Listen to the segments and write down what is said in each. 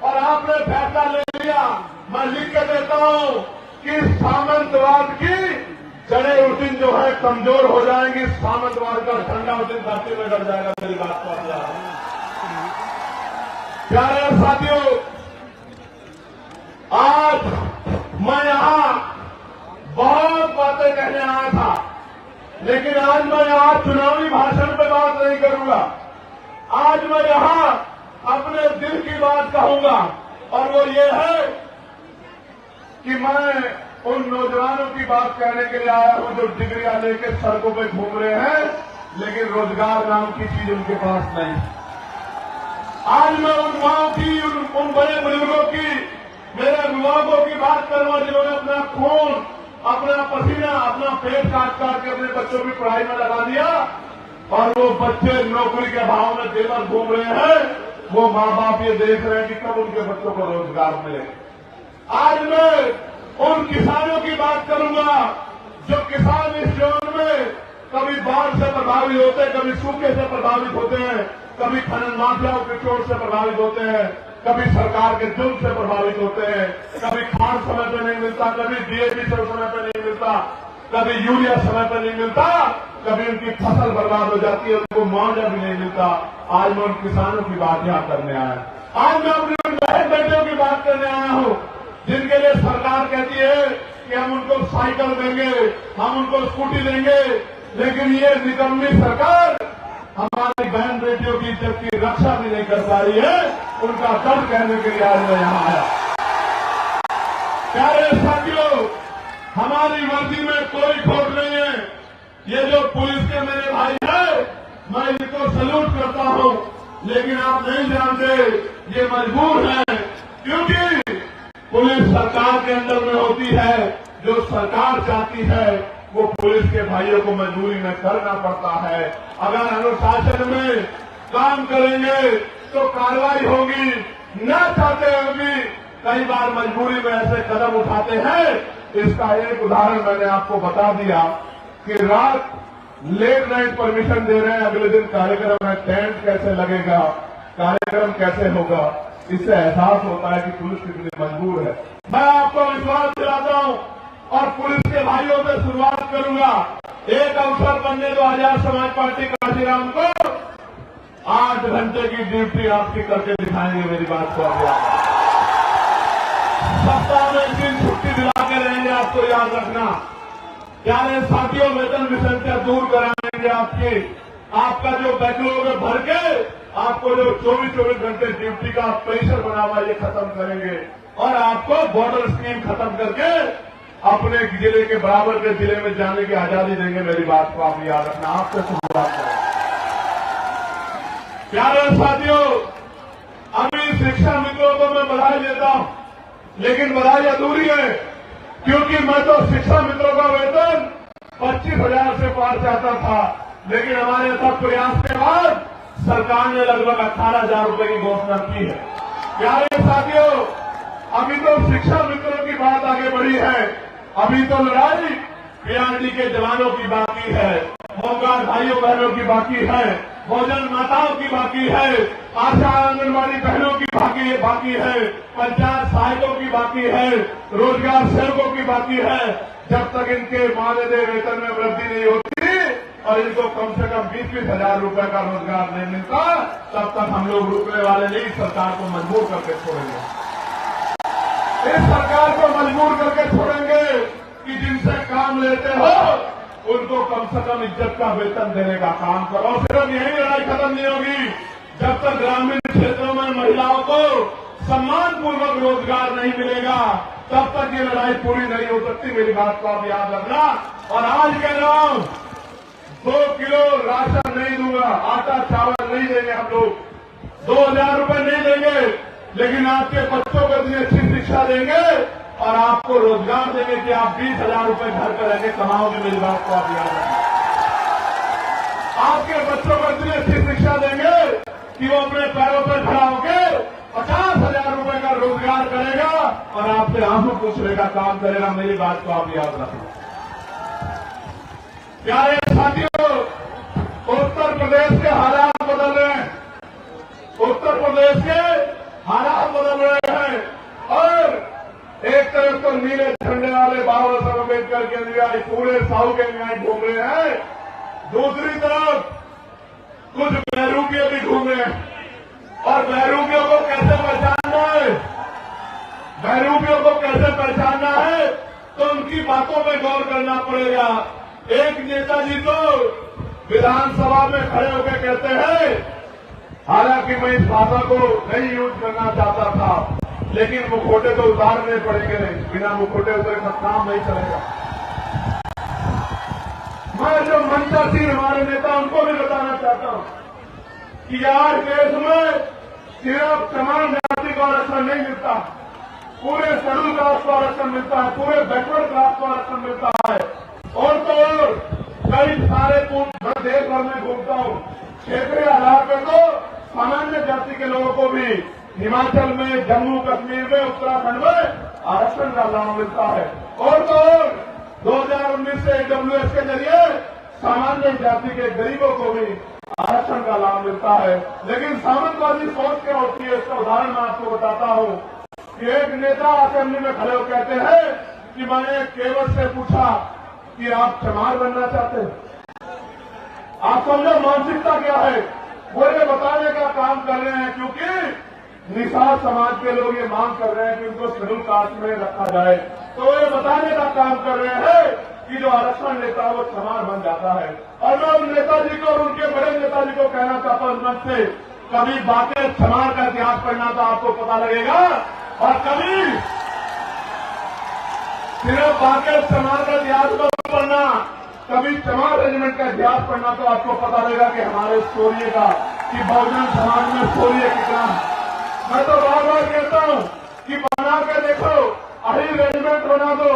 और आपने फैसला ले लिया। मैं लिख के देता हूं कि सामंतवाद की जड़ें उस दिन जो है कमजोर हो जाएंगी, सामंतवाद का झंडा उस दिन धरती में गड़ जाएगा। मेरी बात को आप याद रखें। प्यारे साथियों, आज मैं यहां बहुत बातें कहने आया था, लेकिन आज मैं यहां चुनावी भाषण पे बात नहीं करूंगा। आज मैं यहां अपने दिल की बात कहूंगा, और वो ये है कि मैं उन नौजवानों की बात कहने के लिए आया हूं जो डिग्रियां लेकर सड़कों पे घूम रहे हैं, लेकिन रोजगार नाम की चीज उनके पास नहीं। आज मैं उन माओ की, उन बड़े बुजुर्गों की, मेरे अभिभावकों की बात करूंगा जिन्होंने अपना खून, अपना पसीना, अपना पेट काट के अपने बच्चों की पढ़ाई में लगा दिया, और वो बच्चे नौकरी के अभाव में बेघर घूम रहे हैं। वो माँ बाप ये देख रहे हैं कि कब उनके बच्चों को रोजगार मिले। आज मैं उन किसानों की बात करूंगा जो किसान इस जोन में कभी बाढ़ से प्रभावित होते हैं, कभी सूखे से प्रभावित होते हैं, कभी खनन माफियाओं के चोट से प्रभावित होते हैं, कभी सरकार के जुल्म से प्रभावित होते हैं, कभी खाद समय पर नहीं मिलता, कभी डीएपी समय पर नहीं मिलता, कभी यूरिया समय पर नहीं मिलता, कभी उनकी फसल बर्बाद हो जाती है, उनको मुआवजा भी नहीं मिलता। आज मैं उन किसानों की बात यहां करने आया। आज मैं अपनी उन बहन बेटियों की बात करने आया हूं जिनके लिए सरकार कहती है कि हम उनको साइकिल देंगे, हम उनको स्कूटी देंगे, लेकिन ये निकम्मी सरकार हमारी बहन बेटियों की इज्जत की रक्षा भी नहीं कर पा रही है। उनका दर्द कहने के लिए आज मैं यहां आया। प्यारे साथियों, हमारी वर्दी में कोई खोट नहीं है। ये जो पुलिस के मेरे भाई है, मैं इनको सल्यूट करता हूं, लेकिन आप नहीं जानते ये मजबूर है, क्योंकि पुलिस सरकार के अंदर में होती है। जो सरकार चाहती है वो पुलिस के भाइयों को मजबूरी में करना पड़ता है। अगर अनुशासन में काम करेंगे तो कार्रवाई होगी, न चाहते हुए भी कई बार मजबूरी में ऐसे कदम उठाते हैं। इसका एक उदाहरण मैंने आपको बता दिया कि रात लेट नाइट परमिशन दे रहे हैं, अगले दिन कार्यक्रम है, टेंट कैसे लगेगा, कार्यक्रम कैसे होगा, इससे एहसास होता है कि पुलिस कितनी मजबूर है। मैं आपको विश्वास दिलाता हूं और पुलिस के भाइयों से शुरुआत करूंगा। एक अवसर बनने दो आजाद समाज पार्टी काशीराम को 8 घंटे की ड्यूटी आपकी करके दिखाएंगे। मेरी बात को आप याद रखना। सप्ताह में 1 दिन छुट्टी दिला के रहेंगे, आपको याद रखना। प्यारे साथियों, वेतन विसंख्या दूर कराएंगे आपका जो बैकलॉग है भर के, आपको जो 24 घंटे ड्यूटी का प्रेशर बना हुआ ये खत्म करेंगे, और आपको बॉर्डर स्कीम खत्म करके अपने जिले के बराबर के जिले में जाने की आजादी देंगे। मेरी बात को आप याद रखना। आपसे शुरुआत करें। प्यारे साथियों, अभी शिक्षा मित्रों को मैं बधाई देता हूं, लेकिन बधाई अधूरी है, क्योंकि मैं तो शिक्षा मित्रों का वेतन 25,000 से पार चाहता था, लेकिन हमारे अथक प्रयास के बाद सरकार ने लगभग 18,000 रुपए की घोषणा की है। प्यारे साथियों, अभी तो शिक्षा मित्रों की बात आगे बढ़ी है, अभी तो लड़ाई पीआरडी के जवानों की बाकी है, होमगार्ड भाइयों बहनों की बाकी है, भोजन माताओं की बाकी है, आशा आंगनबाड़ी बहनों की बाकी है, पंचायत सहायकों की बाकी है, रोजगार सेवकों की बाकी है। जब तक इनके मानदेय वेतन में वृद्धि नहीं होती और इनको कम से कम 20-20 हजार रुपए का रोजगार नहीं मिलता, तब तक हम लोग रुकने वाले नहीं, सरकार को मजबूर करके छोड़ेंगे। इस सरकार को मजबूर करके छोड़ेंगे कि जिनसे काम लेते हो उनको कम से कम इज्जत का वेतन देने का काम करो। सिर्फ यही लड़ाई खत्म नहीं होगी जब तक ग्रामीण क्षेत्रों में महिलाओं को सम्मानपूर्वक रोजगार नहीं मिलेगा, तब तक ये लड़ाई पूरी नहीं हो सकती। मेरी बात को आप याद रखना। और आज कह रहा हूं, 2 किलो राशन नहीं दूंगा, आटा चावल नहीं देंगे हम लोग, 2,000 रुपए नहीं देंगे, लेकिन आपके बच्चों को इतनी अच्छी शिक्षा देंगे और आपको रोजगार देंगे कि आप 20,000 रुपए घर पर रहकर कमाओगे। मेरी बात को आप याद रखें। आपके बच्चों को इतनी अच्छी शिक्षा देंगे कि वो अपने पैरों पर खड़ा होकर 50,000 रुपए का रोजगार करेगा और आपसे आंसू पूछने का काम करेगा। मेरी बात को आप याद रखें। प्यारे साथियों, उत्तर प्रदेश के हालात बदल रहे हैं, उत्तर प्रदेश के हालात बदल रहे हैं। तरफ तो नीले झंडे वाले बाबा साहब अम्बेडकर के अनुयायी पूरे साउथ के अनुयायी घूम रहे हैं, दूसरी तरफ कुछ बहरूपिये भी घूम रहे हैं। और बहरूपियों को कैसे पहचानना है, बहरूपियों को कैसे पहचानना है, तो उनकी बातों में गौर करना पड़ेगा। एक नेताजी तो विधानसभा में खड़े होकर कहते हैं, हालांकि मैं इस भाषा को नहीं यूज करना चाहता था, लेकिन मुखौटे तो उतारने पड़ेंगे, बिना मुखौटे उतरे का काम नहीं चलेगा। मैं जो मंचासीन हमारे नेता उनको भी बताना चाहता हूं कि आज देश में सिर्फ तमाम जाति को आरक्षण नहीं मिलता, पूरे शेड्यूल कास्ट को आरक्षण मिलता है, पूरे बैकवर्ड क्लास को आरक्षण मिलता है। और तो और कई सारे मैं देश भर में घूमता हूं, क्षेत्रीय आधार पर तो सामान्य जाति के लोगों को भी हिमाचल में, जम्मू कश्मीर में, उत्तराखंड में आरक्षण का लाभ मिलता है। और तो और 2019 से AWS के जरिए सामान्य जाति के गरीबों को भी आरक्षण का लाभ मिलता है। लेकिन सामंतवादी सोच क्या होती है, इसका उदाहरण मैं आपको बताता हूं कि एक नेता असेंबली में खड़े होकर कहते हैं कि मैंने केवल से पूछा कि आप चमार बनना चाहते हैं। आप समझो मानसिकता क्या है, वो ये बताने का काम कर रहे हैं, क्योंकि निषाद समाज के लोग ये मांग कर रहे हैं कि उनको शेड्यूल कास्ट में रखा जाए, तो ये बताने का काम कर रहे हैं कि जो आरक्षण लेता है वो चमार बन जाता है। और मैं उन नेताजी को और उनके बड़े नेताजी को कहना चाहता हूं मंच से, कभी बातें चमार का इतिहास पढ़ना तो आपको पता लगेगा, और कभी सिर्फ बातें चमार का इतिहास को पढ़ना, कभी चमार रेजिमेंट का इतिहास पढ़ना तो आपको पता लगेगा कि हमारे शौर्य का, कि बहुजन समाज में शौर्य कितना। मैं तो बार बार कहता हूं कि बना के देखो, अहिर रेजिमेंट बना दो,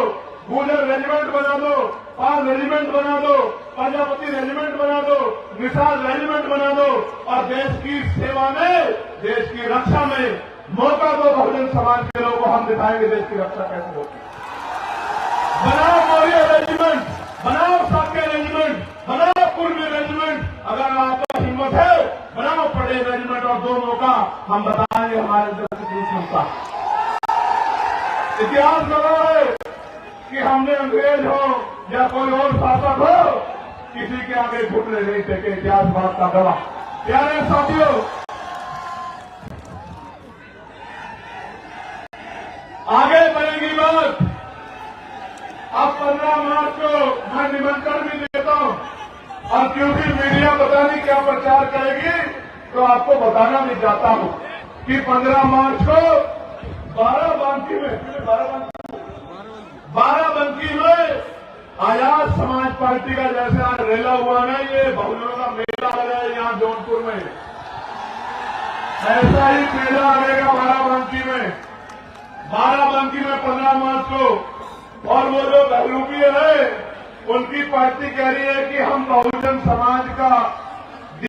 गुजर रेजिमेंट बना दो, पाल रेजिमेंट बना दो, प्रजापति रेजिमेंट बना दो, निषाद रेजिमेंट बना दो, और देश की सेवा में, देश की रक्षा में मौका दो बहुजन समाज के लोगों को, हम दिखाएंगे देश की रक्षा कैसे होती है। बनाओ मौर्य रेजिमेंट, बनाओ साक्य रेजिमेंट, बनाओ पूर्वी रेजिमेंट, अगर आपका हिम्मत है बनाओ पटेल रेजिमेंट, और दोनों का हम बताएंगे हमारे अंदर कितनी क्षमता। इतिहास लगा है कि हमने अंग्रेज हो या कोई और शासक हो, किसी के आगे घुटने नहीं टेके, इतिहास बात का गवाह। प्यारे साथियों, आगे बढ़ेगी बात। अब 15 मार्च को मैं निमंत्रण भी देता हूं, और क्योंकि मीडिया पता नहीं क्या प्रचार करेगी, तो आपको बताना भी चाहता हूं कि 15 मार्च को बाराबंकी में आजाद समाज पार्टी का जैसे आज रेला हुआ ना, ये बहुजनों का मेला लगा है यहां जौनपुर में, ऐसा ही मेला लगेगा बाराबंकी में 15 मार्च को। और वो जो बहरूपी है, उनकी पार्टी कह रही है कि हम बहुजन समाज का